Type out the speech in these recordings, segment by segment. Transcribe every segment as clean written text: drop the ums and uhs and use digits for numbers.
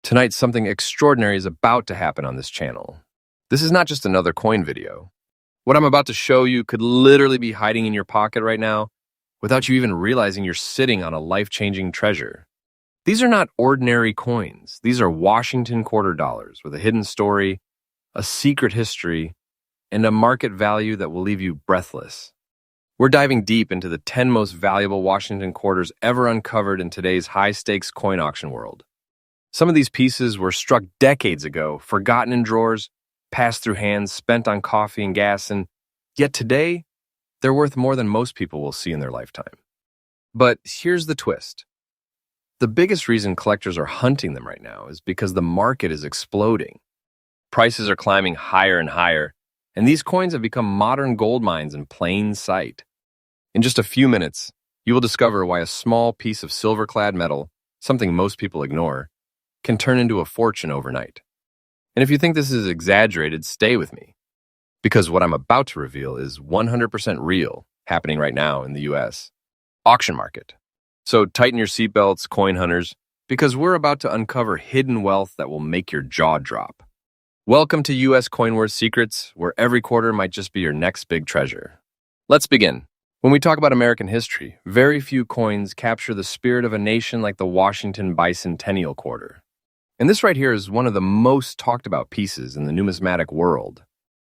Tonight, something extraordinary is about to happen on this channel. This is not just another coin video. What I'm about to show you could literally be hiding in your pocket right now without you even realizing you're sitting on a life-changing treasure. These are not ordinary coins. These are Washington quarter dollars with a hidden story, a secret history, and a market value that will leave you breathless. We're diving deep into the 10 most valuable Washington quarters ever uncovered in today's high-stakes coin auction world. Some of these pieces were struck decades ago, forgotten in drawers, passed through hands, spent on coffee and gas, and yet today, they're worth more than most people will see in their lifetime. But here's the twist. The biggest reason collectors are hunting them right now is because the market is exploding. Prices are climbing higher and higher, and these coins have become modern gold mines in plain sight. In just a few minutes, you will discover why a small piece of silver-clad metal, something most people ignore, can turn into a fortune overnight. And if you think this is exaggerated, stay with me. Because what I'm about to reveal is 100% real, happening right now in the US. Auction market. So tighten your seatbelts, coin hunters, because we're about to uncover hidden wealth that will make your jaw drop. Welcome to US Coin Worth Secrets, where every quarter might just be your next big treasure. Let's begin. When we talk about American history, very few coins capture the spirit of a nation like the Washington Bicentennial quarter. And this right here is one of the most talked about pieces in the numismatic world.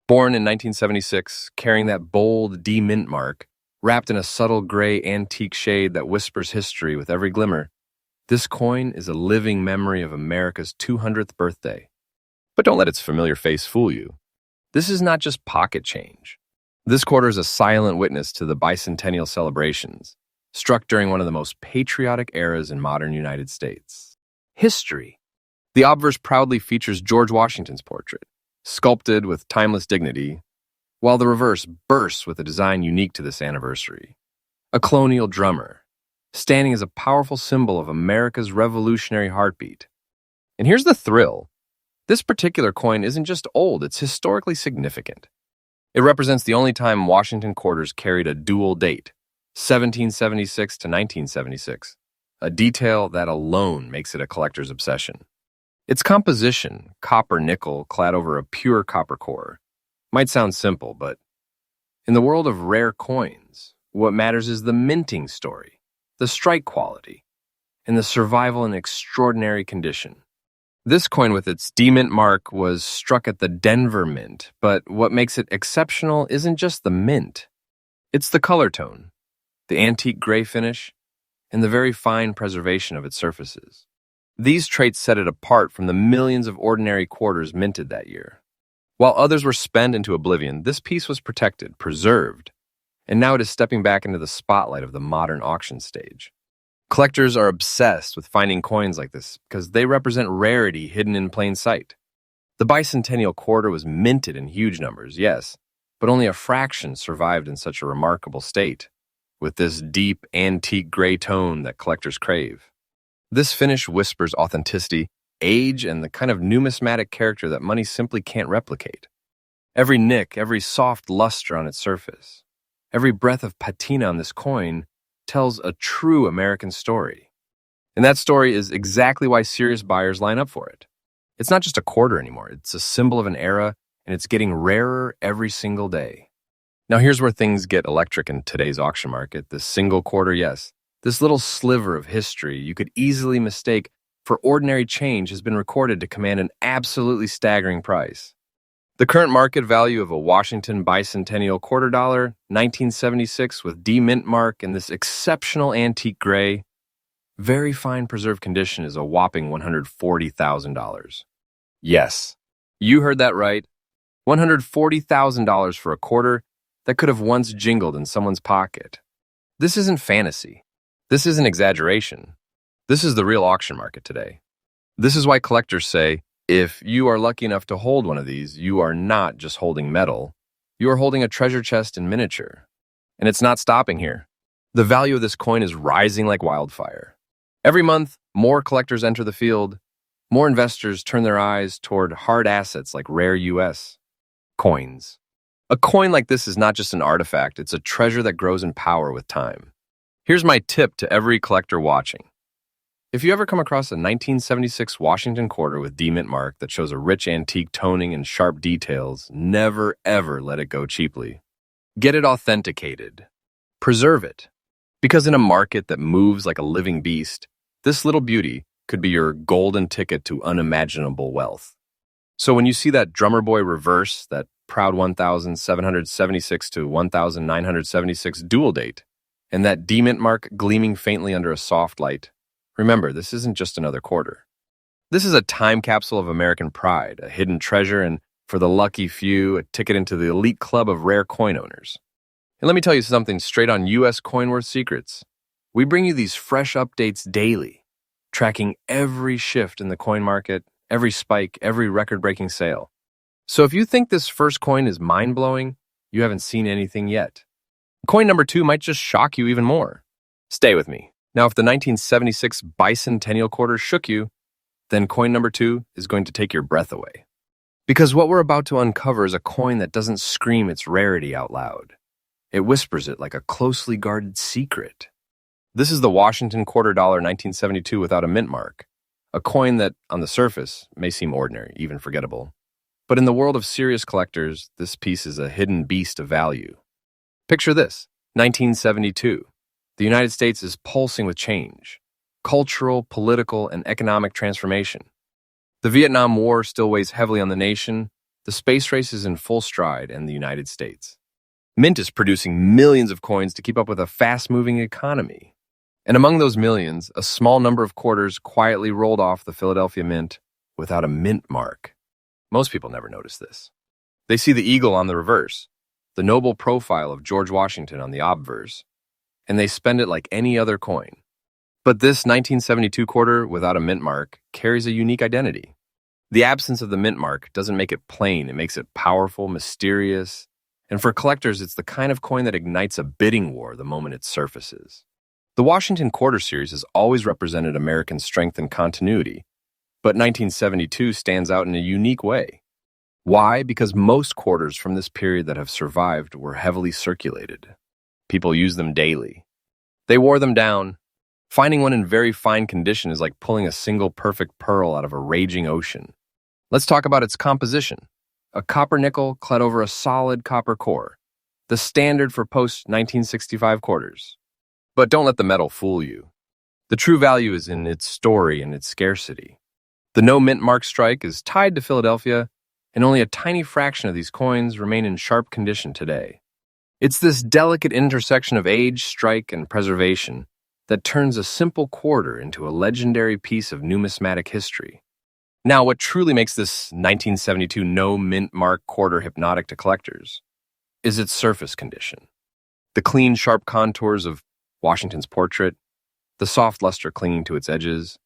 Born in 1976, carrying that bold D mint mark, wrapped in a subtle gray antique shade that whispers history with every glimmer, this coin is a living memory of America's 200th birthday. But don't let its familiar face fool you. This is not just pocket change. This quarter is a silent witness to the bicentennial celebrations, struck during one of the most patriotic eras in modern United States. History. The obverse proudly features George Washington's portrait, sculpted with timeless dignity, while the reverse bursts with a design unique to this anniversary. A colonial drummer, standing as a powerful symbol of America's revolutionary heartbeat. And here's the thrill. This particular coin isn't just old, it's historically significant. It represents the only time Washington quarters carried a dual date, 1776 to 1976, a detail that alone makes it a collector's obsession. Its composition, copper-nickel clad over a pure copper core, might sound simple, but in the world of rare coins, what matters is the minting story, the strike quality, and the survival in extraordinary condition. This coin with its D-mint mark was struck at the Denver Mint, but what makes it exceptional isn't just the mint. It's the color tone, the antique gray finish, and the very fine preservation of its surfaces. These traits set it apart from the millions of ordinary quarters minted that year. While others were spent into oblivion, this piece was protected, preserved, and now it is stepping back into the spotlight of the modern auction stage. Collectors are obsessed with finding coins like this because they represent rarity hidden in plain sight. The bicentennial quarter was minted in huge numbers, yes, but only a fraction survived in such a remarkable state, with this deep, antique gray tone that collectors crave. This finish whispers authenticity, age, and the kind of numismatic character that money simply can't replicate. Every nick, every soft luster on its surface, every breath of patina on this coin tells a true American story. And that story is exactly why serious buyers line up for it. It's not just a quarter anymore, it's a symbol of an era, and it's getting rarer every single day. Now here's where things get electric in today's auction market. This single quarter, yes. This little sliver of history you could easily mistake for ordinary change has been recorded to command an absolutely staggering price. The current market value of a Washington Bicentennial quarter dollar, 1976 with D mint mark and this exceptional antique gray, very fine preserved condition is a whopping $140,000. Yes, you heard that right. $140,000 for a quarter that could have once jingled in someone's pocket. This isn't fantasy. This isn't exaggeration. This is the real auction market today. This is why collectors say, if you are lucky enough to hold one of these, you are not just holding metal, you are holding a treasure chest in miniature. And it's not stopping here. The value of this coin is rising like wildfire. Every month, more collectors enter the field, more investors turn their eyes toward hard assets like rare US coins. A coin like this is not just an artifact, it's a treasure that grows in power with time. Here's my tip to every collector watching. If you ever come across a 1976 Washington quarter with D-mint mark that shows a rich antique toning and sharp details, never ever let it go cheaply. Get it authenticated. Preserve it. Because in a market that moves like a living beast, this little beauty could be your golden ticket to unimaginable wealth. So when you see that drummer boy reverse, that proud 1776 to 1976 dual date, and that D-mint mark gleaming faintly under a soft light, remember, this isn't just another quarter. This is a time capsule of American pride, a hidden treasure, and for the lucky few, a ticket into the elite club of rare coin owners. And let me tell you something straight on U.S. Coin Worth Secrets. We bring you these fresh updates daily, tracking every shift in the coin market, every spike, every record-breaking sale. So if you think this first coin is mind-blowing, you haven't seen anything yet. Coin number 2 might just shock you even more. Stay with me. Now, if the 1976 Bicentennial quarter shook you, then coin number 2 is going to take your breath away. Because what we're about to uncover is a coin that doesn't scream its rarity out loud. It whispers it like a closely guarded secret. This is the Washington $quarter 1972 without a mint mark, a coin that, on the surface, may seem ordinary, even forgettable. But in the world of serious collectors, this piece is a hidden beast of value. Picture this, 1972. The United States is pulsing with change, cultural, political, and economic transformation. The Vietnam War still weighs heavily on the nation, the space race is in full stride, and the United States. Mint is producing millions of coins to keep up with a fast-moving economy. And among those millions, a small number of quarters quietly rolled off the Philadelphia Mint without a mint mark. Most people never notice this. They see the eagle on the reverse, the noble profile of George Washington on the obverse, and they spend it like any other coin. But this 1972 quarter without a mint mark carries a unique identity. The absence of the mint mark doesn't make it plain, it makes it powerful, mysterious, and for collectors, it's the kind of coin that ignites a bidding war the moment it surfaces. The Washington Quarter Series has always represented American strength and continuity, but 1972 stands out in a unique way. Why? Because most quarters from this period that have survived were heavily circulated. People use them daily. They wore them down. Finding one in very fine condition is like pulling a single perfect pearl out of a raging ocean. Let's talk about its composition. A copper nickel clad over a solid copper core, the standard for post-1965 quarters. But don't let the metal fool you. The true value is in its story and its scarcity. The no mint mark strike is tied to Philadelphia, and only a tiny fraction of these coins remain in sharp condition today. It's this delicate intersection of age, strike, and preservation that turns a simple quarter into a legendary piece of numismatic history. Now, what truly makes this 1972 no mint mark quarter hypnotic to collectors is its surface condition. The clean, sharp contours of Washington's portrait, the soft luster clinging to its edges,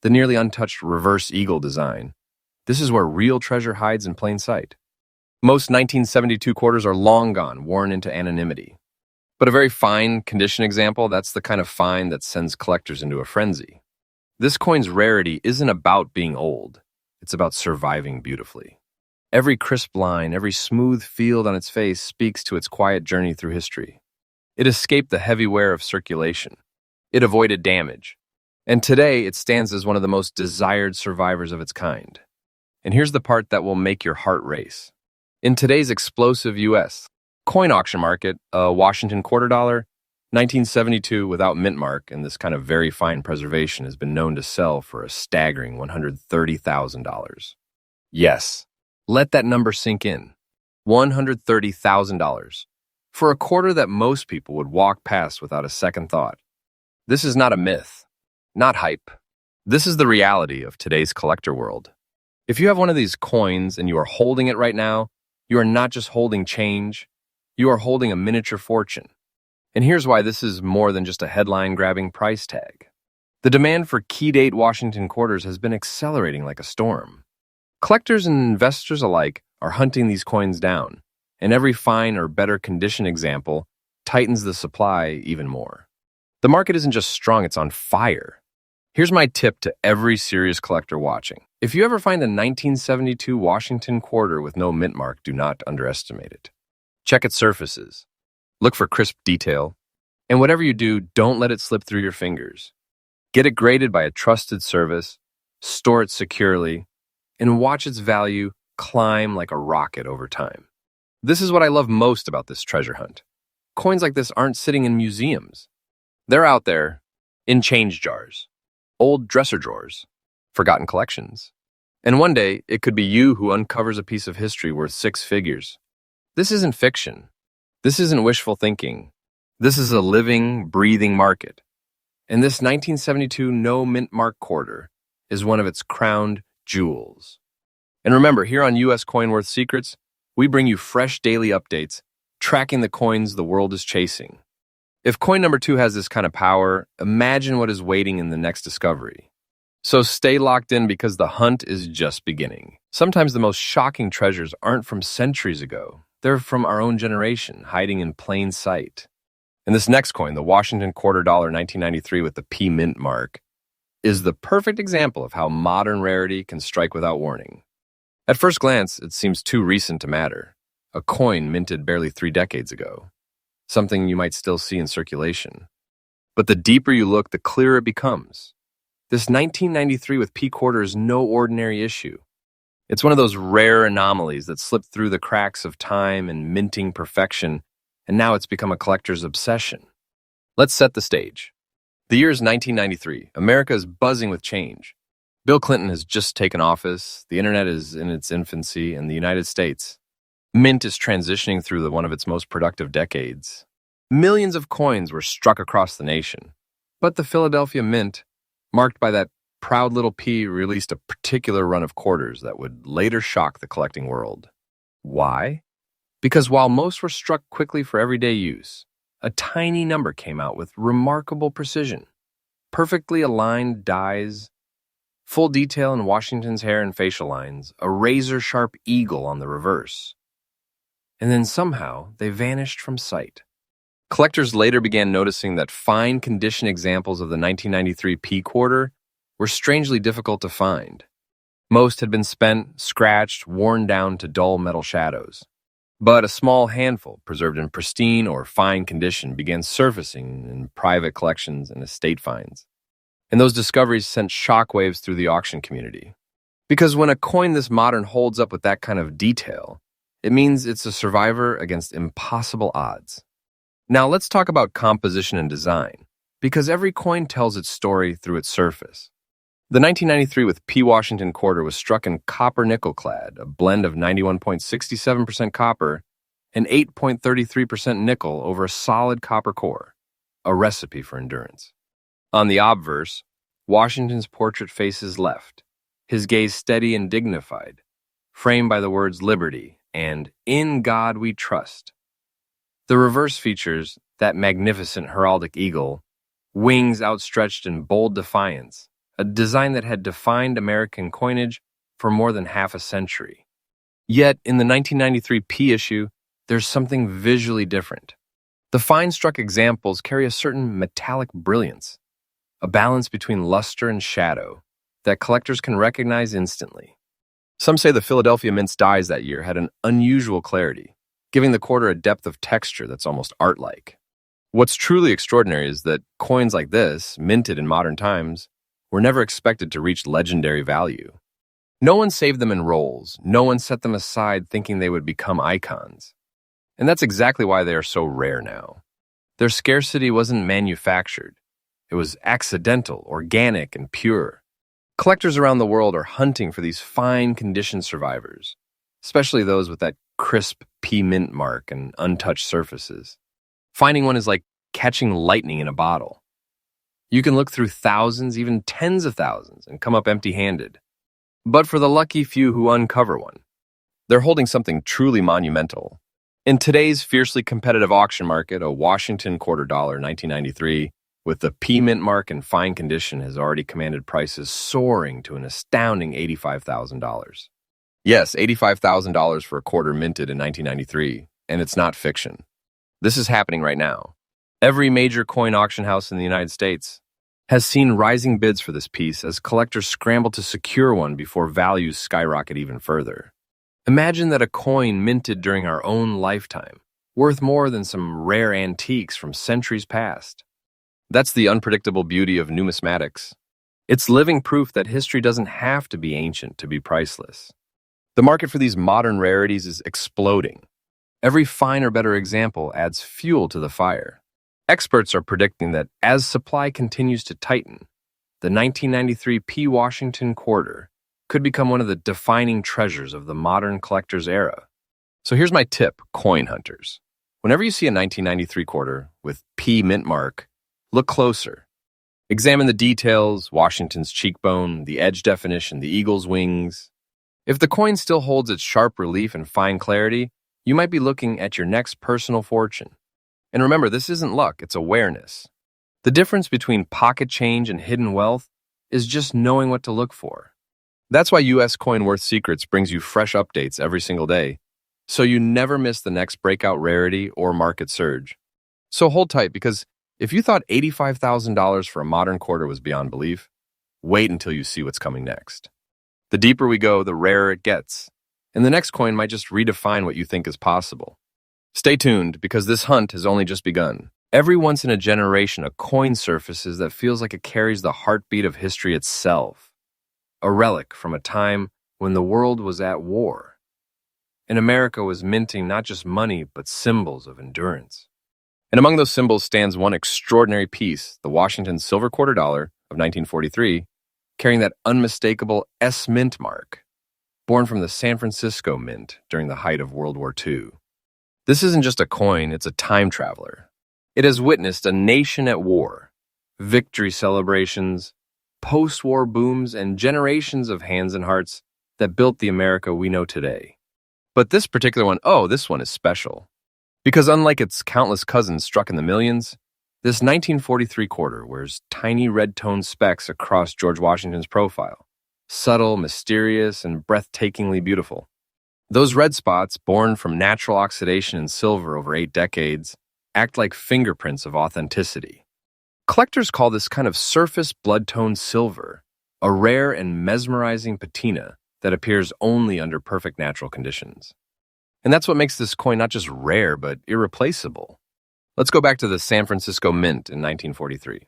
the nearly untouched reverse eagle design. This is where real treasure hides in plain sight. Most 1972 quarters are long gone, worn into anonymity. But a very fine condition example, that's the kind of fine that sends collectors into a frenzy. This coin's rarity isn't about being old. It's about surviving beautifully. Every crisp line, every smooth field on its face speaks to its quiet journey through history. It escaped the heavy wear of circulation. It avoided damage. And today, it stands as one of the most desired survivors of its kind. And here's the part that will make your heart race. In today's explosive U.S. coin auction market, a Washington $quarter 1972 without mint mark and this kind of very fine preservation has been known to sell for a staggering $130,000. Yes, let that number sink in. $130,000 for a quarter that most people would walk past without a second thought. This is not a myth, not hype. This is the reality of today's collector world. If you have one of these coins and you are holding it right now, you are not just holding change, you are holding a miniature fortune. And here's why this is more than just a headline-grabbing price tag. The demand for key-date Washington quarters has been accelerating like a storm. Collectors and investors alike are hunting these coins down, and every fine or better condition example tightens the supply even more. The market isn't just strong, it's on fire. Here's my tip to every serious collector watching. If you ever find a 1972 Washington quarter with no mint mark, do not underestimate it. Check its surfaces. Look for crisp detail. And whatever you do, don't let it slip through your fingers. Get it graded by a trusted service, store it securely, and watch its value climb like a rocket over time. This is what I love most about this treasure hunt. Coins like this aren't sitting in museums. They're out there in change jars, old dresser drawers, forgotten collections. And one day, it could be you who uncovers a piece of history worth six figures. This isn't fiction. This isn't wishful thinking. This is a living, breathing market. And this 1972 no mint mark quarter is one of its crowned jewels. And remember, here on US Coin Worth Secrets, we bring you fresh daily updates, tracking the coins the world is chasing. If coin number 2 has this kind of power, imagine what is waiting in the next discovery. So stay locked in because the hunt is just beginning. Sometimes the most shocking treasures aren't from centuries ago. They're from our own generation, hiding in plain sight. And this next coin, the Washington $quarter 1993 with the P mint mark, is the perfect example of how modern rarity can strike without warning. At first glance, it seems too recent to matter. A coin minted barely 3 decades ago. Something you might still see in circulation. But the deeper you look, the clearer it becomes. This 1993 with P quarter is no ordinary issue. It's one of those rare anomalies that slipped through the cracks of time and minting perfection, and now it's become a collector's obsession. Let's set the stage. The year is 1993. America is buzzing with change. Bill Clinton has just taken office, the internet is in its infancy, and the United States. Mint is transitioning through one of its most productive decades. Millions of coins were struck across the nation. But the Philadelphia Mint, marked by that proud little P, released a particular run of quarters that would later shock the collecting world. Why? Because while most were struck quickly for everyday use, a tiny number came out with remarkable precision. Perfectly aligned dies, full detail in Washington's hair and facial lines, a razor-sharp eagle on the reverse. And then somehow they vanished from sight. Collectors later began noticing that fine condition examples of the 1993 P quarter were strangely difficult to find. Most had been spent, scratched, worn down to dull metal shadows. But a small handful, preserved in pristine or fine condition, began surfacing in private collections and estate finds. And those discoveries sent shockwaves through the auction community. Because when a coin this modern holds up with that kind of detail, it means it's a survivor against impossible odds. Now let's talk about composition and design, because every coin tells its story through its surface. The 1993 with P Washington quarter was struck in copper nickel clad, a blend of 91.67% copper and 8.33% nickel over a solid copper core, a recipe for endurance. On the obverse, Washington's portrait faces left, his gaze steady and dignified, framed by the words liberty and in God we trust. The reverse features that magnificent heraldic eagle, wings outstretched in bold defiance, a design that had defined American coinage for more than half a century. Yet, in the 1993 P issue, there's something visually different. The fine-struck examples carry a certain metallic brilliance, a balance between luster and shadow that collectors can recognize instantly. Some say the Philadelphia Mint's dies that year had an unusual clarity, giving the quarter a depth of texture that's almost art-like. What's truly extraordinary is that coins like this, minted in modern times, were never expected to reach legendary value. No one saved them in rolls, no one set them aside thinking they would become icons. And that's exactly why they are so rare now. Their scarcity wasn't manufactured. It was accidental, organic, and pure. Collectors around the world are hunting for these fine condition survivors, especially those with that crisp P mint mark and untouched surfaces. Finding one is like catching lightning in a bottle. You can look through thousands, even tens of thousands, and come up empty-handed. But for the lucky few who uncover one, they're holding something truly monumental. In today's fiercely competitive auction market, a Washington $quarter 1993 with the P mint mark in fine condition has already commanded prices soaring to an astounding $85,000. Yes, $85,000 for a quarter minted in 1993, and it's not fiction. This is happening right now. Every major coin auction house in the United States has seen rising bids for this piece as collectors scramble to secure one before values skyrocket even further. Imagine that a coin minted during our own lifetime, worth more than some rare antiques from centuries past. That's the unpredictable beauty of numismatics. It's living proof that history doesn't have to be ancient to be priceless. The market for these modern rarities is exploding. Every finer, better example adds fuel to the fire. Experts are predicting that as supply continues to tighten, the 1993 P. Washington quarter could become one of the defining treasures of the modern collector's era. So here's my tip, coin hunters. Whenever you see a 1993 quarter with P mint mark, look closer. Examine the details, Washington's cheekbone, the edge definition, the eagle's wings. If the coin still holds its sharp relief and fine clarity, you might be looking at your next personal fortune. And remember, this isn't luck, it's awareness. The difference between pocket change and hidden wealth is just knowing what to look for. That's why US Coin Worth Secrets brings you fresh updates every single day, so you never miss the next breakout rarity or market surge. So hold tight, because if you thought $85,000 for a modern quarter was beyond belief, wait until you see what's coming next. The deeper we go, the rarer it gets, and the next coin might just redefine what you think is possible. Stay tuned, because this hunt has only just begun. Every once in a generation, a coin surfaces that feels like it carries the heartbeat of history itself, a relic from a time when the world was at war, and America was minting not just money, but symbols of endurance. And among those symbols stands one extraordinary piece, the Washington silver quarter dollar of 1943, carrying that unmistakable S Mint mark, born from the San Francisco Mint during the height of World War II. This isn't just a coin, it's a time traveler. It has witnessed a nation at war, victory celebrations, post-war booms, and generations of hands and hearts that built the America we know today. But this particular one, this one is special. Because unlike its countless cousins struck in the millions, this 1943 quarter wears tiny red-toned specks across George Washington's profile, subtle, mysterious, and breathtakingly beautiful. Those red spots, born from natural oxidation in silver over 8 decades, act like fingerprints of authenticity. Collectors call this kind of surface blood-toned silver a rare and mesmerizing patina that appears only under perfect natural conditions. And that's what makes this coin not just rare, but irreplaceable. Let's go back to the San Francisco Mint in 1943.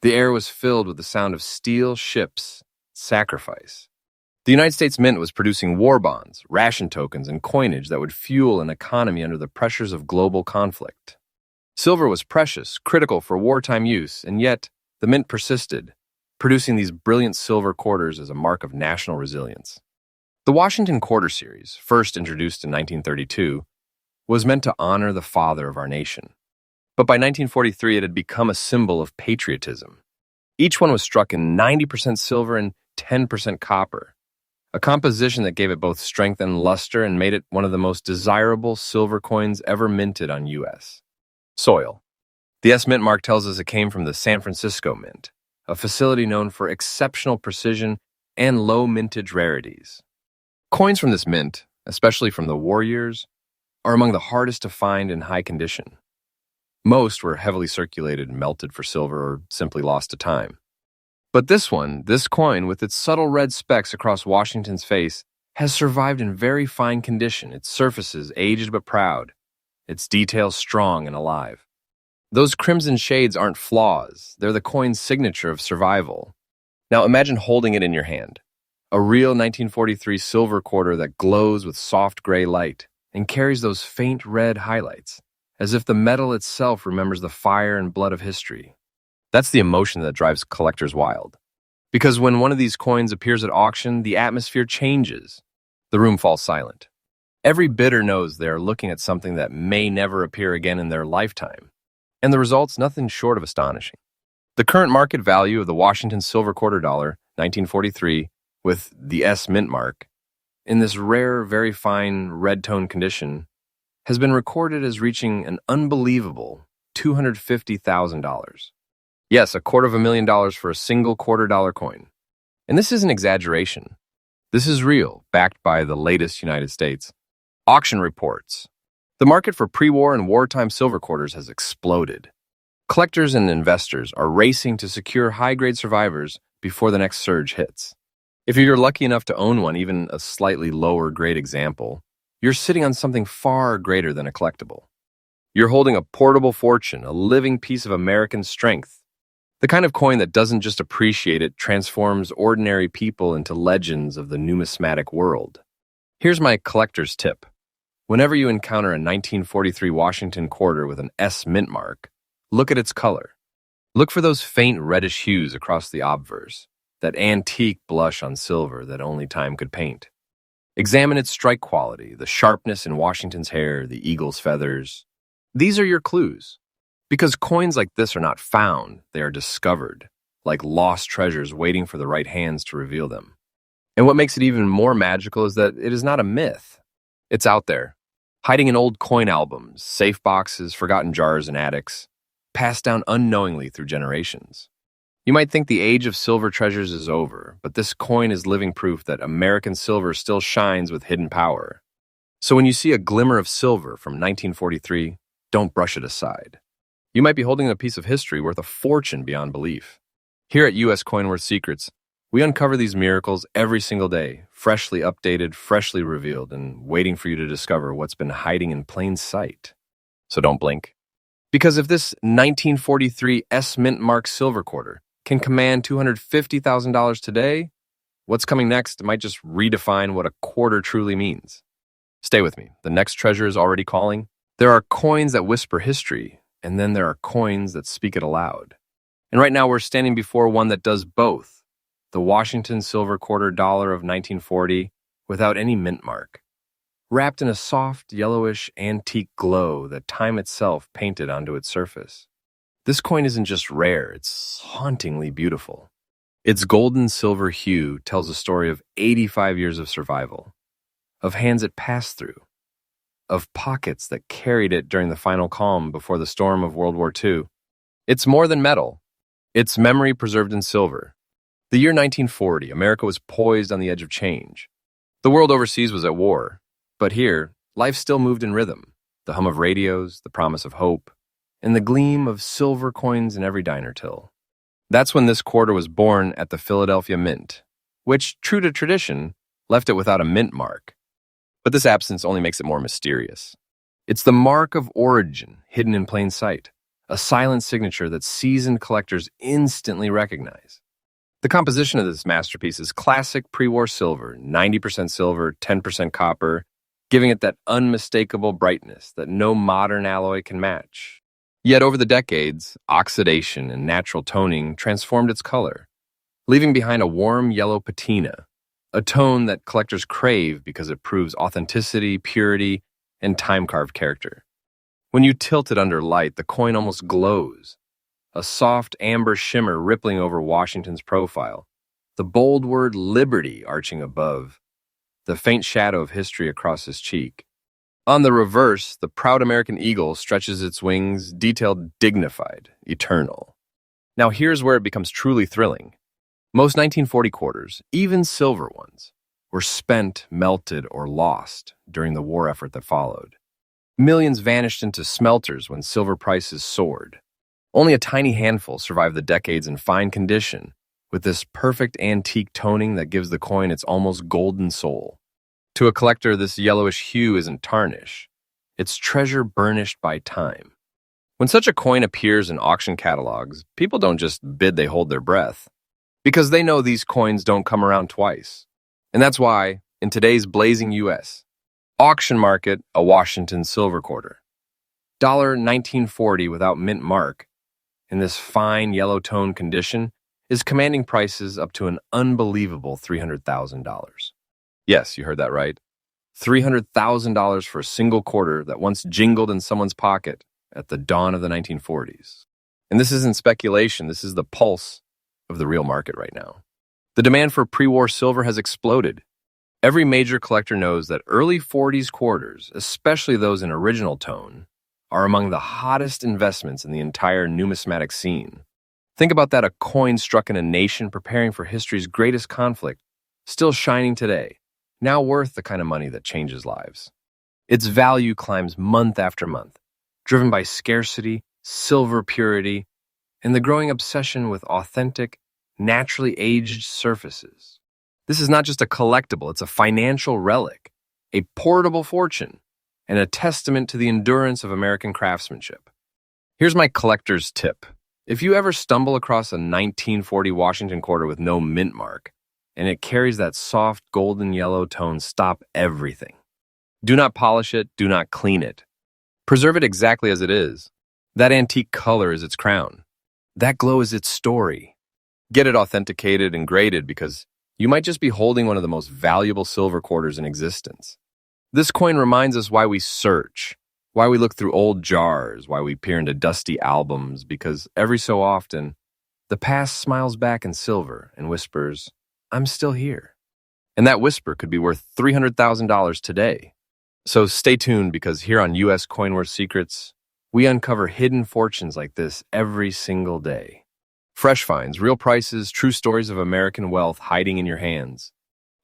The air was filled with the sound of steel ships, sacrifice. The United States Mint was producing war bonds, ration tokens, and coinage that would fuel an economy under the pressures of global conflict. Silver was precious, critical for wartime use, and yet the Mint persisted, producing these brilliant silver quarters as a mark of national resilience. The Washington Quarter Series, first introduced in 1932, was meant to honor the father of our nation. But by 1943, it had become a symbol of patriotism. Each one was struck in 90% silver and 10% copper, a composition that gave it both strength and luster and made it one of the most desirable silver coins ever minted on U.S. soil. The S Mint mark tells us it came from the San Francisco Mint, a facility known for exceptional precision and low mintage rarities. Coins from this mint, especially from the war years, are among the hardest to find in high condition. Most were heavily circulated and melted for silver or simply lost to time. But this coin, with its subtle red specks across Washington's face, has survived in very fine condition, its surfaces aged but proud, its details strong and alive. Those crimson shades aren't flaws, they're the coin's signature of survival. Now imagine holding it in your hand. A real 1943 silver quarter that glows with soft gray light and carries those faint red highlights, as if the metal itself remembers the fire and blood of history. That's the emotion that drives collectors wild. Because when one of these coins appears at auction, the atmosphere changes. The room falls silent. Every bidder knows they are looking at something that may never appear again in their lifetime. And the result's nothing short of astonishing. The current market value of the Washington silver quarter dollar, 1943, with the S Mint mark, in this rare, very fine red-tone condition, has been recorded as reaching an unbelievable $250,000. Yes, $250,000 for a single quarter-dollar coin. And this isn't exaggeration. This is real, backed by the latest United States auction reports. The market for pre-war and wartime silver quarters has exploded. Collectors and investors are racing to secure high-grade survivors before the next surge hits. If you're lucky enough to own one, even a slightly lower grade example, you're sitting on something far greater than a collectible. You're holding a portable fortune, a living piece of American strength. The kind of coin that doesn't just appreciate, it transforms ordinary people into legends of the numismatic world. Here's my collector's tip. Whenever you encounter a 1943 Washington quarter with an S mint mark, look at its color. Look for those faint reddish hues across the obverse, that antique blush on silver that only time could paint. Examine its strike quality, the sharpness in Washington's hair, the eagle's feathers. These are your clues. Because coins like this are not found, they are discovered, like lost treasures waiting for the right hands to reveal them. And what makes it even more magical is that it is not a myth. It's out there, hiding in old coin albums, safe boxes, forgotten jars, and attics, passed down unknowingly through generations. You might think the age of silver treasures is over, but this coin is living proof that American silver still shines with hidden power. So when you see a glimmer of silver from 1943, don't brush it aside. You might be holding a piece of history worth a fortune beyond belief. Here at U.S. Coinworth Secrets, we uncover these miracles every single day, freshly updated, freshly revealed, and waiting for you to discover what's been hiding in plain sight. So don't blink. Because if this 1943 S Mint Mark silver quarter can command $250,000 today, what's coming next might just redefine what a quarter truly means. Stay with me. The next treasure is already calling. There are coins that whisper history, and then there are coins that speak it aloud. And right now we're standing before one that does both. The Washington silver quarter dollar of 1940 without any mint mark, wrapped in a soft, yellowish, antique glow that time itself painted onto its surface. This coin isn't just rare, it's hauntingly beautiful. Its golden silver hue tells a story of 85 years of survival, of hands it passed through, of pockets that carried it during the final calm before the storm of World War II. It's more than metal. It's memory preserved in silver. The year 1940, America was poised on the edge of change. The world overseas was at war, but here, life still moved in rhythm. The hum of radios, the promise of hope, and the gleam of silver coins in every diner till. That's when this quarter was born at the Philadelphia Mint, which, true to tradition, left it without a mint mark. But this absence only makes it more mysterious. It's the mark of origin hidden in plain sight, a silent signature that seasoned collectors instantly recognize. The composition of this masterpiece is classic pre-war silver, 90% silver, 10% copper, giving it that unmistakable brightness that no modern alloy can match. Yet over the decades, oxidation and natural toning transformed its color, leaving behind a warm yellow patina, a tone that collectors crave because it proves authenticity, purity, and time-carved character. When you tilt it under light, the coin almost glows, a soft amber shimmer rippling over Washington's profile, the bold word liberty arching above, the faint shadow of history across his cheek. On the reverse, the proud American eagle stretches its wings, detailed, dignified, eternal. Now here's where it becomes truly thrilling. Most 1940 quarters, even silver ones, were spent, melted, or lost during the war effort that followed. Millions vanished into smelters when silver prices soared. Only a tiny handful survived the decades in fine condition, with this perfect antique toning that gives the coin its almost golden soul. To a collector, this yellowish hue isn't tarnish. It's treasure burnished by time. When such a coin appears in auction catalogs, people don't just bid, they hold their breath, because they know these coins don't come around twice. And that's why, in today's blazing U.S. auction market, a Washington silver quarter, $1940 without mint mark, in this fine yellow tone condition, is commanding prices up to an unbelievable $300,000. Yes, you heard that right. $300,000 for a single quarter that once jingled in someone's pocket at the dawn of the 1940s. And this isn't speculation, this is the pulse of the real market right now. The demand for pre-war silver has exploded. Every major collector knows that early 40s quarters, especially those in original tone, are among the hottest investments in the entire numismatic scene. Think about that, a coin struck in a nation preparing for history's greatest conflict, still shining today, now worth the kind of money that changes lives. Its value climbs month after month, driven by scarcity, silver purity, and the growing obsession with authentic, naturally aged surfaces. This is not just a collectible, it's a financial relic, a portable fortune, and a testament to the endurance of American craftsmanship. Here's my collector's tip. If you ever stumble across a 1940 Washington quarter with no mint mark, and it carries that soft golden yellow tone, stop everything. Do not polish it, do not clean it. Preserve it exactly as it is. That antique color is its crown. That glow is its story. Get it authenticated and graded because you might just be holding one of the most valuable silver quarters in existence. This coin reminds us why we search, why we look through old jars, why we peer into dusty albums, because every so often, the past smiles back in silver and whispers, "I'm still here." And that whisper could be worth $300,000 today. So stay tuned because here on US Coin Worth Secrets, we uncover hidden fortunes like this every single day. Fresh finds, real prices, true stories of American wealth hiding in your hands.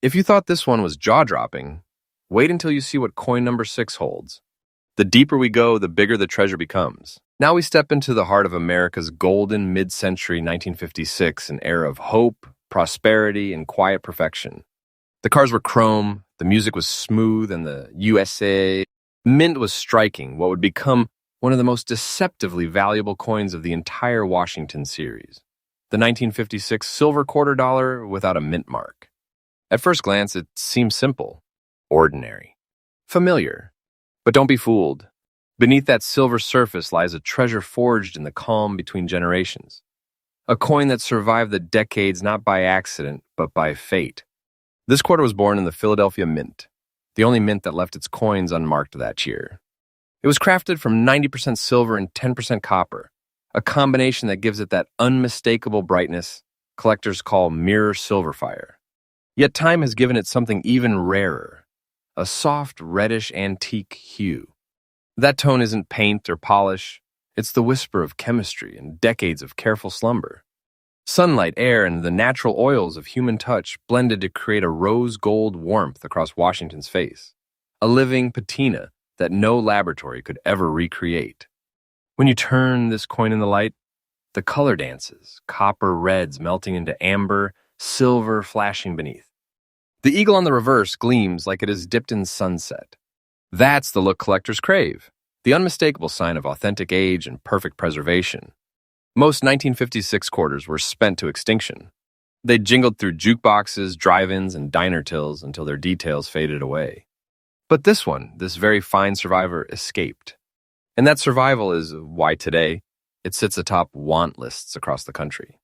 If you thought this one was jaw-dropping, wait until you see what coin number 6 holds. The deeper we go, the bigger the treasure becomes. Now we step into the heart of America's golden mid-century 1956, an era of hope, prosperity, and quiet perfection. The cars were chrome, the music was smooth, and the USA mint was striking what would become one of the most deceptively valuable coins of the entire Washington series. The 1956 silver quarter dollar without a mint mark. At first glance, it seems simple, ordinary, familiar. But don't be fooled. Beneath that silver surface lies a treasure forged in the calm between generations. A coin that survived the decades not by accident, but by fate. This quarter was born in the Philadelphia Mint, the only mint that left its coins unmarked that year. It was crafted from 90% silver and 10% copper, a combination that gives it that unmistakable brightness collectors call mirror silver fire. Yet time has given it something even rarer, a soft reddish antique hue. That tone isn't paint or polish, it's the whisper of chemistry and decades of careful slumber. Sunlight, air, and the natural oils of human touch blended to create a rose gold warmth across Washington's face, a living patina that no laboratory could ever recreate. When you turn this coin in the light, the color dances, copper reds melting into amber, silver flashing beneath. The eagle on the reverse gleams like it is dipped in sunset. That's the look collectors crave, the unmistakable sign of authentic age and perfect preservation. Most 1956 quarters were spent to extinction. They jingled through jukeboxes, drive-ins, and diner tills until their details faded away. But this one, this very fine survivor, escaped. And that survival is why today it sits atop want lists across the country.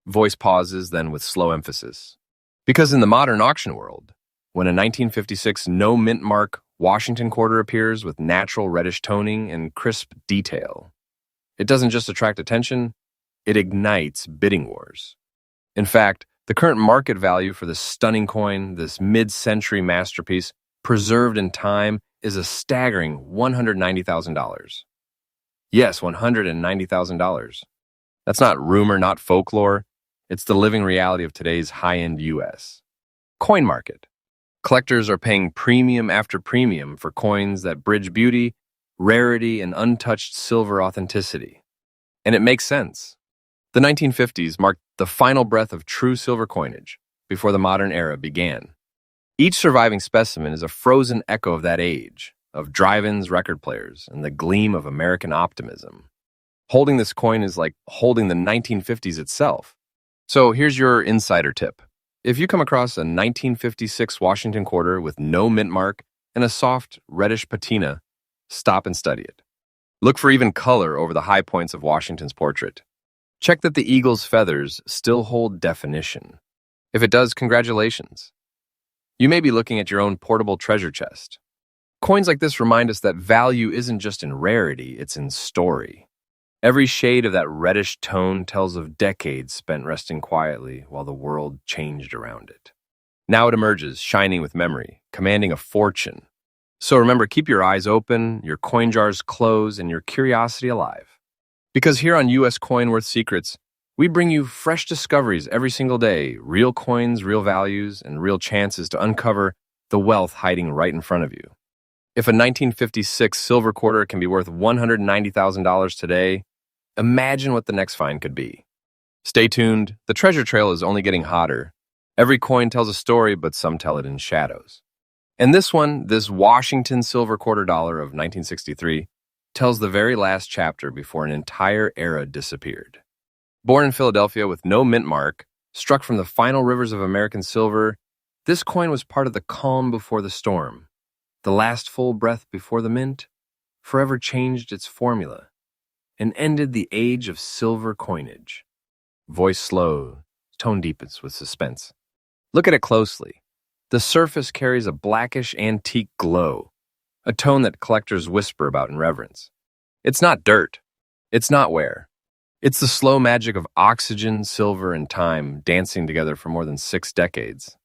Voice pauses, then with slow emphasis. Because in the modern auction world, when a 1956 no mint mark Washington quarter appears with natural reddish toning and crisp detail, it doesn't just attract attention, it ignites bidding wars. In fact, the current market value for this stunning coin, this mid-century masterpiece, preserved in time, is a staggering $190,000. Yes, $190,000. That's not rumor, not folklore. It's the living reality of today's high-end U.S. coin market. Collectors are paying premium after premium for coins that bridge beauty, rarity, and untouched silver authenticity. And it makes sense. The 1950s marked the final breath of true silver coinage before the modern era began. Each surviving specimen is a frozen echo of that age, of drive-ins, record players, and the gleam of American optimism. Holding this coin is like holding the 1950s itself. So here's your insider tip. If you come across a 1956 Washington quarter with no mint mark and a soft, reddish patina, stop and study it. Look for even color over the high points of Washington's portrait. Check that the eagle's feathers still hold definition. If it does, congratulations. You may be looking at your own portable treasure chest. Coins like this remind us that value isn't just in rarity, it's in story. Every shade of that reddish tone tells of decades spent resting quietly while the world changed around it. Now it emerges, shining with memory, commanding a fortune. So remember, keep your eyes open, your coin jars closed, and your curiosity alive. Because here on US Coin Worth Secrets, we bring you fresh discoveries every single day, real coins, real values, and real chances to uncover the wealth hiding right in front of you. If a 1956 silver quarter can be worth $190,000 today, imagine what the next find could be. Stay tuned. The treasure trail is only getting hotter. Every coin tells a story, but some tell it in shadows. And this one, this Washington silver quarter dollar of 1963, tells the very last chapter before an entire era disappeared. Born in Philadelphia with no mint mark, struck from the final rivers of American silver, this coin was part of the calm before the storm. The last full breath before the mint forever changed its formula and ended the age of silver coinage. Voice slow, tone deepens with suspense. Look at it closely. The surface carries a blackish antique glow, a tone that collectors whisper about in reverence. It's not dirt. It's not wear. It's the slow magic of oxygen, silver, and time dancing together for more than 6 decades.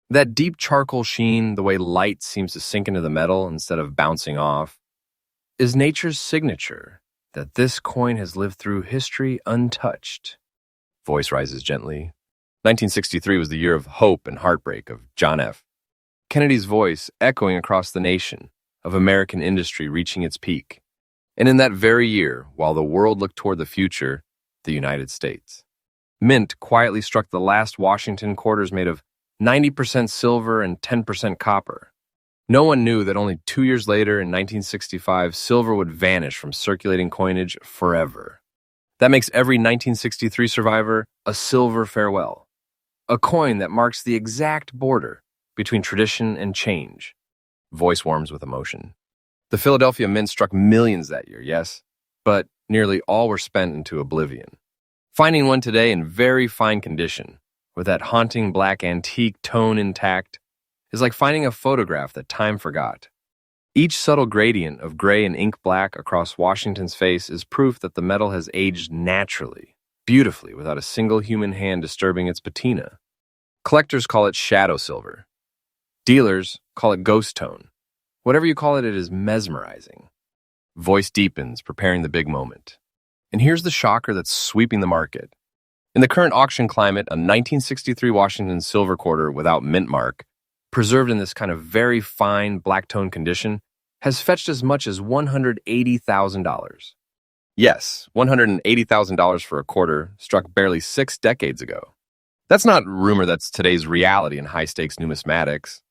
That deep charcoal sheen, the way light seems to sink into the metal instead of bouncing off, is nature's signature that this coin has lived through history untouched. Voice rises gently. 1963 was the year of hope and heartbreak of John F. Kennedy's voice echoing across the nation, of American industry reaching its peak. And in that very year, while the world looked toward the future, the United States. Mint quietly struck the last Washington quarters made of 90% silver and 10% copper. No one knew that only 2 years later, in 1965, silver would vanish from circulating coinage forever. That makes every 1963 survivor a silver farewell, a coin that marks the exact border between tradition and change. Voice warms with emotion. The Philadelphia Mint struck millions that year, yes, but nearly all were spent into oblivion. Finding one today in very fine condition, with that haunting black antique tone intact, is like finding a photograph that time forgot. Each subtle gradient of gray and ink black across Washington's face is proof that the metal has aged naturally, beautifully, without a single human hand disturbing its patina. Collectors call it shadow silver. Dealers call it ghost tone. Whatever you call it, it is mesmerizing. Voice deepens, preparing the big moment. And here's the shocker that's sweeping the market. In the current auction climate, a 1963 Washington silver quarter without mint mark, preserved in this kind of very fine black tone condition, has fetched as much as $180,000. Yes, $180,000 for a quarter struck barely 6 decades ago. That's not rumor, that's today's reality in high-stakes numismatics.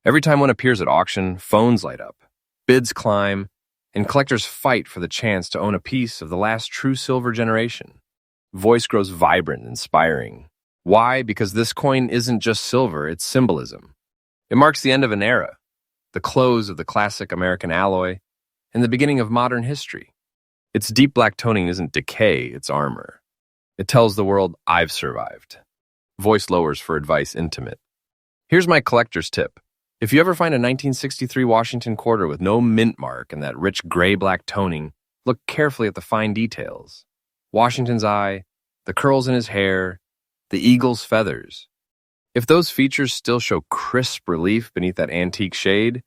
Every time one appears at auction, phones light up, bids climb, and collectors fight for the chance to own a piece of the last true silver generation. Voice grows vibrant, inspiring. Why? Because this coin isn't just silver, it's symbolism. It marks the end of an era, the close of the classic American alloy, and the beginning of modern history. Its deep black toning isn't decay, it's armor. It tells the world, I've survived. Voice lowers for advice intimate. Here's my collector's tip. If you ever find a 1963 Washington quarter with no mint mark and that rich gray-black toning, look carefully at the fine details. Washington's eye, the curls in his hair, the eagle's feathers. If those features still show crisp relief beneath that antique shade,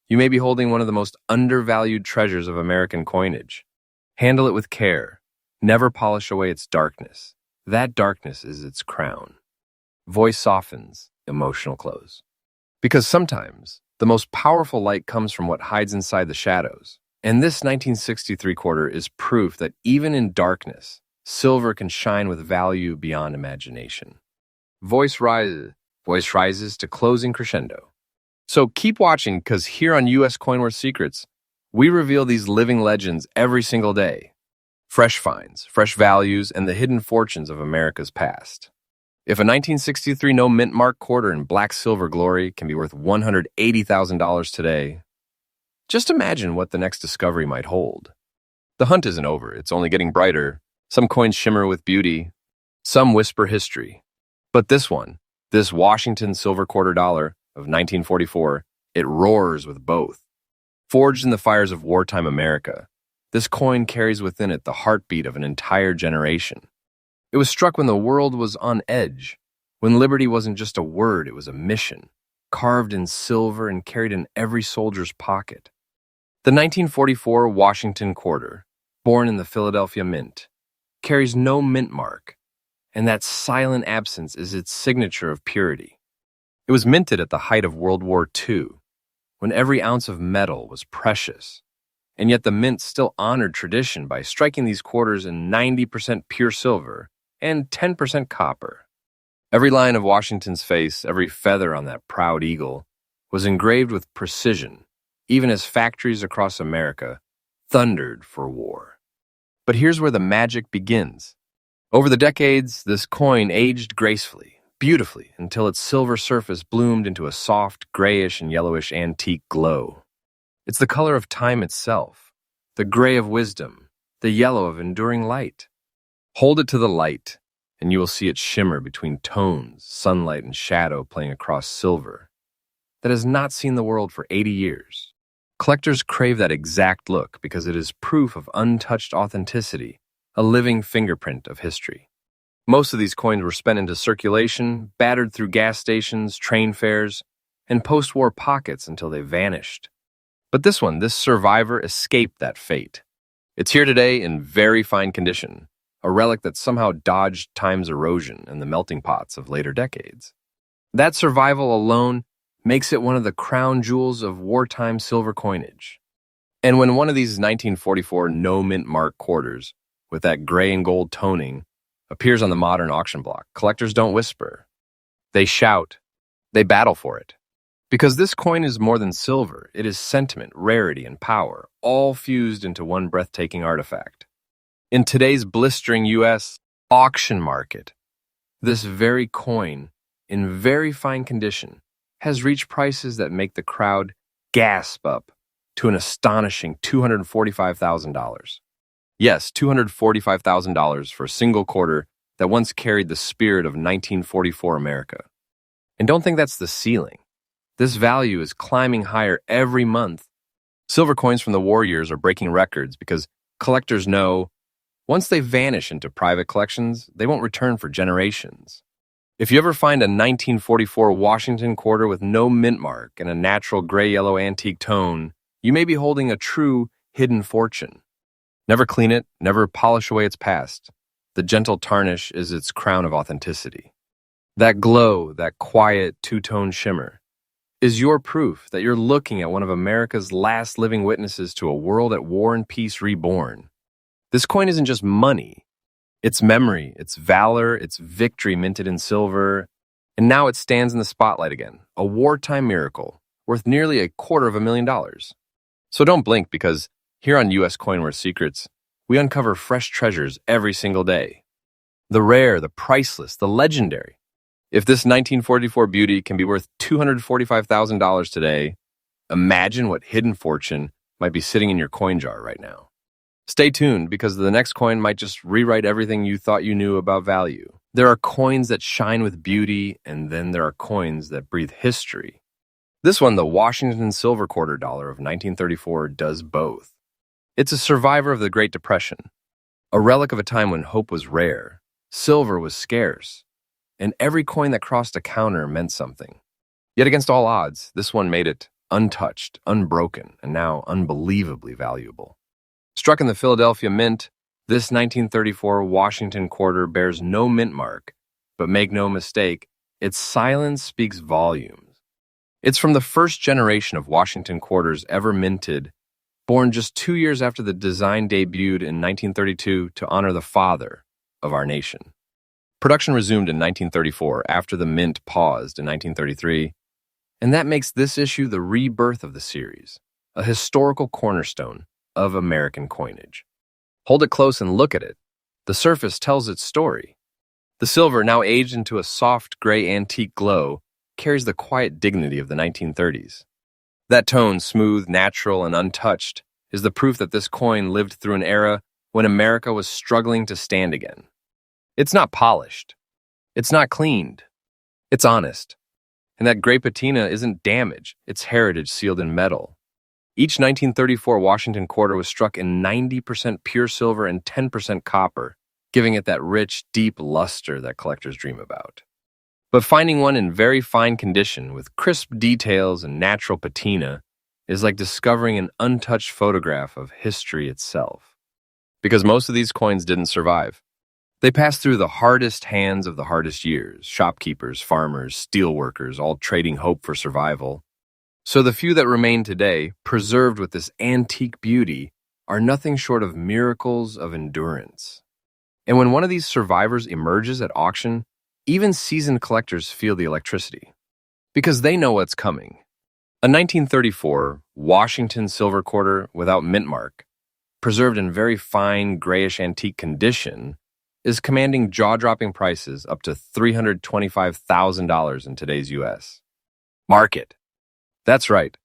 you may be holding one of the most undervalued treasures of American coinage. Handle it with care. Never polish away its darkness. That darkness is its crown. Voice softens, emotional close. Because sometimes, the most powerful light comes from what hides inside the shadows. And this 1963 quarter is proof that even in darkness, silver can shine with value beyond imagination. Voice rises to closing crescendo. So keep watching, because here on U.S. Coinworth Secrets, we reveal these living legends every single day. Fresh finds, fresh values, and the hidden fortunes of America's past. If a 1963 no mint mark quarter in black silver glory can be worth $180,000 today, just imagine what the next discovery might hold. The hunt isn't over, it's only getting brighter. Some coins shimmer with beauty, some whisper history. But this one, this Washington silver quarter dollar of 1944, it roars with both. Forged in the fires of wartime America, this coin carries within it the heartbeat of an entire generation. It was struck when the world was on edge, when liberty wasn't just a word, it was a mission, carved in silver and carried in every soldier's pocket. The 1944 Washington quarter, born in the Philadelphia Mint, carries no mint mark, and that silent absence is its signature of purity. It was minted at the height of World War II, when every ounce of metal was precious, and yet the mint still honored tradition by striking these quarters in 90% pure silver and 10% copper. Every line of Washington's face, every feather on that proud eagle, was engraved with precision, even as factories across America thundered for war. But here's where the magic begins. Over the decades, this coin aged gracefully, beautifully, until its silver surface bloomed into a soft, grayish and yellowish antique glow. It's the color of time itself, the gray of wisdom, the yellow of enduring light. Hold it to the light, and you will see it shimmer between tones, sunlight and shadow playing across silver that has not seen the world for 80 years. Collectors crave that exact look because it is proof of untouched authenticity, a living fingerprint of history. Most of these coins were spent into circulation, battered through gas stations, train fares, and post-war pockets until they vanished. But this survivor, escaped that fate. It's here today in very fine condition, a relic that somehow dodged time's erosion and the melting pots of later decades. That survival alone makes it one of the crown jewels of wartime silver coinage. And when one of these 1944 no-mint mark quarters, with that gray and gold toning, appears on the modern auction block, collectors don't whisper. They shout. They battle for it. Because this coin is more than silver, it is sentiment, rarity, and power, all fused into one breathtaking artifact. In today's blistering U.S. auction market, this very coin, in very fine condition, has reached prices that make the crowd gasp up to an astonishing $245,000. Yes, $245,000 for a single quarter that once carried the spirit of 1944 America. And don't think that's the ceiling. This value is climbing higher every month. Silver coins from the war years are breaking records because collectors know once they vanish into private collections, they won't return for generations. If you ever find a 1944 Washington quarter with no mint mark and a natural gray-yellow antique tone, you may be holding a true hidden fortune. Never clean it, never polish away its past. The gentle tarnish is its crown of authenticity. That glow, that quiet two-tone shimmer, is your proof that you're looking at one of America's last living witnesses to a world at war and peace reborn. This coin isn't just money. It's memory, it's valor, it's victory minted in silver, and now it stands in the spotlight again, a wartime miracle worth nearly $250,000. So don't blink because here on U.S. Coinworth Secrets, we uncover fresh treasures every single day. The rare, the priceless, the legendary. If this 1944 beauty can be worth $245,000 today, imagine what hidden fortune might be sitting in your coin jar right now. Stay tuned because the next coin might just rewrite everything you thought you knew about value. There are coins that shine with beauty, and then there are coins that breathe history. This one, the Washington silver quarter dollar of 1934, does both. It's a survivor of the Great Depression, a relic of a time when hope was rare, silver was scarce, and every coin that crossed a counter meant something. Yet against all odds, this one made it untouched, unbroken, and now unbelievably valuable. Struck in the Philadelphia Mint, this 1934 Washington quarter bears no mint mark, but make no mistake, its silence speaks volumes. It's from the first generation of Washington quarters ever minted, born just 2 years after the design debuted in 1932 to honor the father of our nation. Production resumed in 1934 after the mint paused in 1933, and that makes this issue the rebirth of the series, a historical cornerstone of American coinage. Hold it close and look at it. The surface tells its story. The silver, now aged into a soft gray antique glow, carries the quiet dignity of the 1930s. That tone, smooth, natural, and untouched, is the proof that this coin lived through an era when America was struggling to stand again. It's not polished. It's not cleaned. It's honest. And that gray patina isn't damage. It's heritage sealed in metal. Each 1934 Washington quarter was struck in 90% pure silver and 10% copper, giving it that rich, deep luster that collectors dream about. But finding one in very fine condition with crisp details and natural patina is like discovering an untouched photograph of history itself. Because most of these coins didn't survive. They passed through the hardest hands of the hardest years, shopkeepers, farmers, steelworkers, all trading hope for survival. So the few that remain today, preserved with this antique beauty, are nothing short of miracles of endurance. And when one of these survivors emerges at auction, even seasoned collectors feel the electricity. Because they know what's coming. A 1934 Washington silver quarter without mint mark, preserved in very fine grayish antique condition, is commanding jaw-dropping prices up to $325,000 in today's U.S. market. That's right,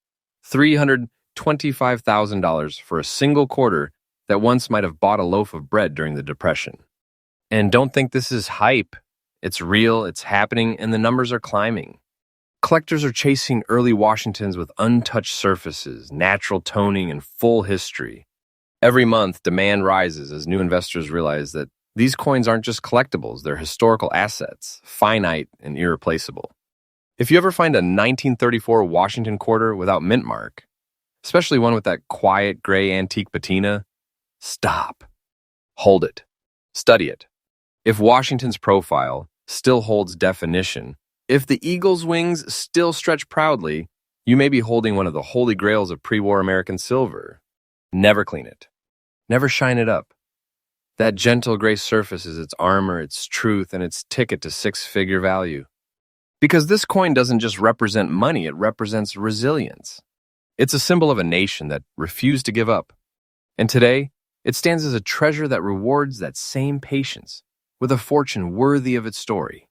$325,000 for a single quarter that once might have bought a loaf of bread during the Depression. And don't think this is hype. It's real, it's happening, and the numbers are climbing. Collectors are chasing early Washingtons with untouched surfaces, natural toning, and full history. Every month, demand rises as new investors realize that these coins aren't just collectibles, they're historical assets, finite and irreplaceable. If you ever find a 1934 Washington quarter without mint mark, especially one with that quiet gray antique patina, stop. Hold it. Study it. If Washington's profile still holds definition, if the eagle's wings still stretch proudly, you may be holding one of the holy grails of pre-war American silver. Never clean it. Never shine it up. That gentle gray surface is its armor, its truth, and its ticket to six-figure value. Because this coin doesn't just represent money, it represents resilience. It's a symbol of a nation that refused to give up. And today, it stands as a treasure that rewards that same patience with a fortune worthy of its story.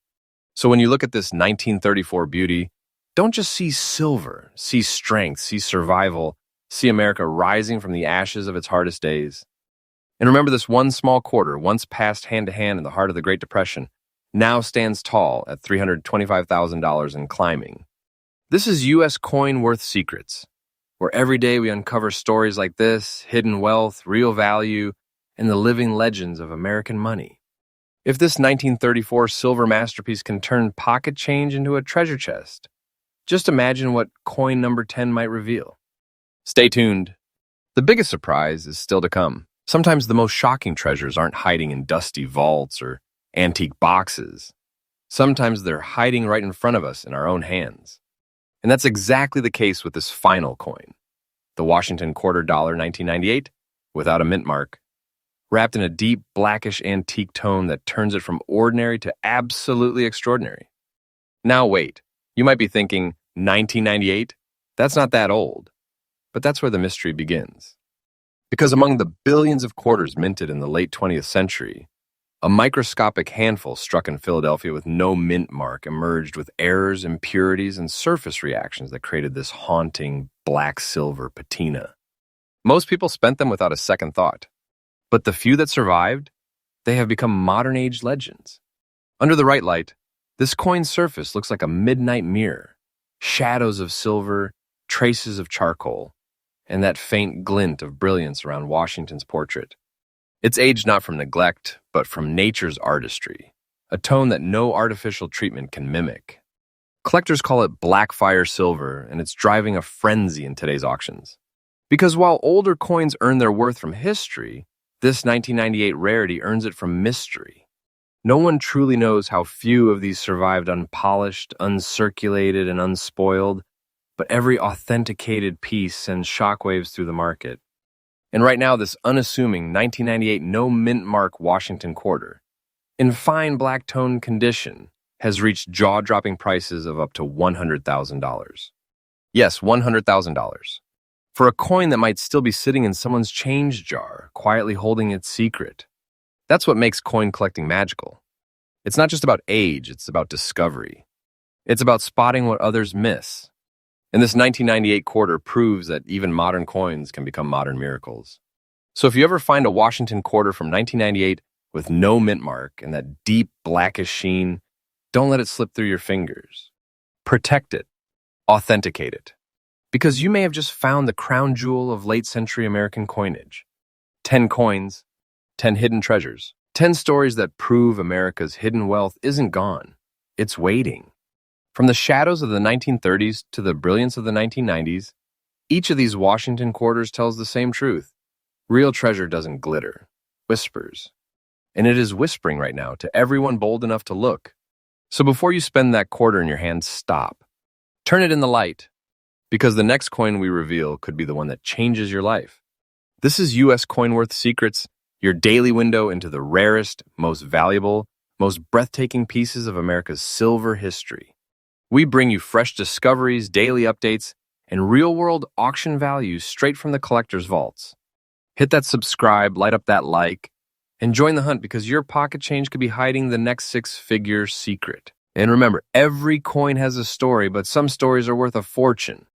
So when you look at this 1934 beauty, don't just see silver, see strength, see survival, see America rising from the ashes of its hardest days. And remember, this one small quarter, once passed hand to hand in the heart of the Great Depression, now stands tall at $325,000 and climbing. This is U.S. Coin Worth Secrets, where every day we uncover stories like this, hidden wealth, real value, and the living legends of American money. If this 1934 silver masterpiece can turn pocket change into a treasure chest, just imagine what coin number 10 might reveal. Stay tuned. The biggest surprise is still to come. Sometimes the most shocking treasures aren't hiding in dusty vaults or antique boxes. Sometimes they're hiding right in front of us in our own hands. And that's exactly the case with this final coin, the Washington quarter dollar 1998, without a mint mark, wrapped in a deep blackish antique tone that turns it from ordinary to absolutely extraordinary. Now wait, you might be thinking, 1998? That's not that old. But that's where the mystery begins. Because among the billions of quarters minted in the late 20th century, a microscopic handful struck in Philadelphia with no mint mark emerged with errors, impurities, and surface reactions that created this haunting black-silver patina. Most people spent them without a second thought. But the few that survived, they have become modern-age legends. Under the right light, this coin's surface looks like a midnight mirror, shadows of silver, traces of charcoal, and that faint glint of brilliance around Washington's portrait. It's aged not from neglect, but from nature's artistry, a tone that no artificial treatment can mimic. Collectors call it Blackfire silver, and it's driving a frenzy in today's auctions. Because while older coins earn their worth from history, this 1998 rarity earns it from mystery. No one truly knows how few of these survived unpolished, uncirculated, and unspoiled, but every authenticated piece sends shockwaves through the market. And right now, this unassuming 1998 no mint mark Washington quarter, in fine black tone condition, has reached jaw-dropping prices of up to $100,000. Yes, $100,000. For a coin that might still be sitting in someone's change jar, quietly holding its secret. That's what makes coin collecting magical. It's not just about age, it's about discovery. It's about spotting what others miss. And this 1998 quarter proves that even modern coins can become modern miracles. So if you ever find a Washington quarter from 1998 with no mint mark and that deep blackish sheen, don't let it slip through your fingers. Protect it. Authenticate it. Because you may have just found the crown jewel of late-century American coinage. 10 coins, 10 hidden treasures, 10 stories that prove America's hidden wealth isn't gone. It's waiting. From the shadows of the 1930s to the brilliance of the 1990s, each of these Washington quarters tells the same truth. Real treasure doesn't glitter, whispers. And it is whispering right now to everyone bold enough to look. So before you spend that quarter in your hand, stop. Turn it in the light. Because the next coin we reveal could be the one that changes your life. This is U.S. Coin Worth Secrets, your daily window into the rarest, most valuable, most breathtaking pieces of America's silver history. We bring you fresh discoveries, daily updates, and real-world auction values straight from the collector's vaults. Hit that subscribe, light up that like, and join the hunt because your pocket change could be hiding the next six-figure secret. And remember, every coin has a story, but some stories are worth a fortune.